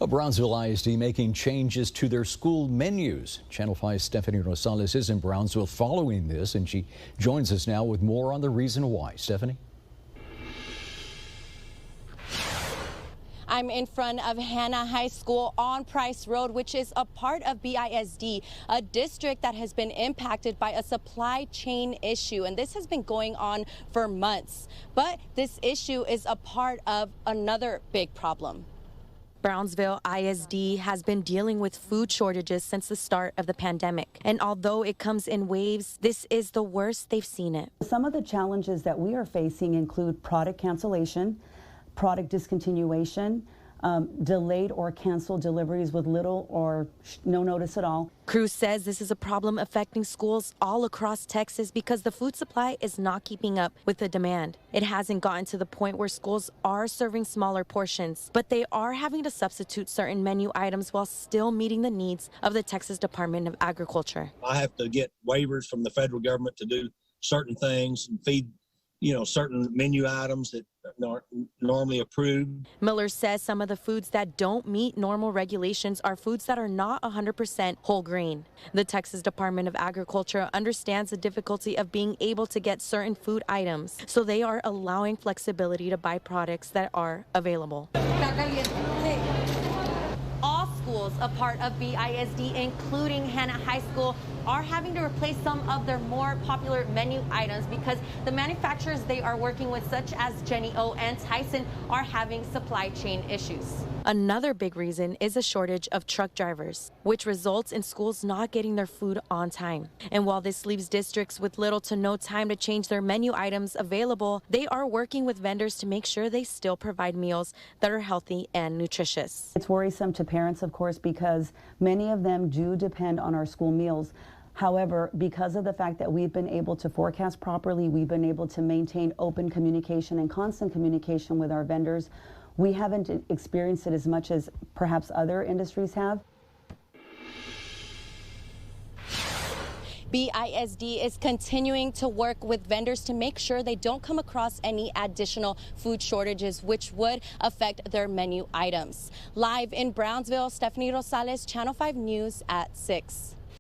Brownsville ISD making changes to their school menus. Channel 5's Stephanie Rosales is in Brownsville following this, and she joins us now with more on the reason why. Stephanie? I'm in front of Hannah High School on Price Road, which is a part of BISD, a district that has been impacted by a supply chain issue. And this has been going on for months. But this issue is a part of another big problem. Brownsville ISD has been dealing with food shortages since the start of the pandemic. And although it comes in waves, this is the worst they've seen it. Some of the challenges that we are facing include product cancellation, product discontinuation, delayed or canceled deliveries with little or no notice at all. Cruz says this is a problem affecting schools all across Texas because the food supply is not keeping up with the demand. It hasn't gotten to the point where schools are serving smaller portions, but they are having to substitute certain menu items while still meeting the needs of the Texas Department of Agriculture. I have to get waivers from the federal government to do certain things and feed certain menu items that aren't normally approved. Miller says some of the foods that don't meet normal regulations are foods that are not 100% whole grain. The Texas Department of Agriculture understands the difficulty of being able to get certain food items, so they are allowing flexibility to buy products that are available. All schools a part of BISD, including Hannah High School, are having to replace some of their more popular menu items because the manufacturers they are working with, such as Jenny O and Tyson, are having supply chain issues. Another big reason is a shortage of truck drivers, which results in schools not getting their food on time. And while this leaves districts with little to no time to change their menu items available, they are working with vendors to make sure they still provide meals that are healthy and nutritious. It's worrisome to parents, of course, because many of them do depend on our school meals. However, because of the fact that we've been able to forecast properly, we've been able to maintain open communication and constant communication with our vendors, we haven't experienced it as much as perhaps other industries have. BISD is continuing to work with vendors to make sure they don't come across any additional food shortages which would affect their menu items. Live in Brownsville, Stephanie Rosales, Channel 5 News at 6.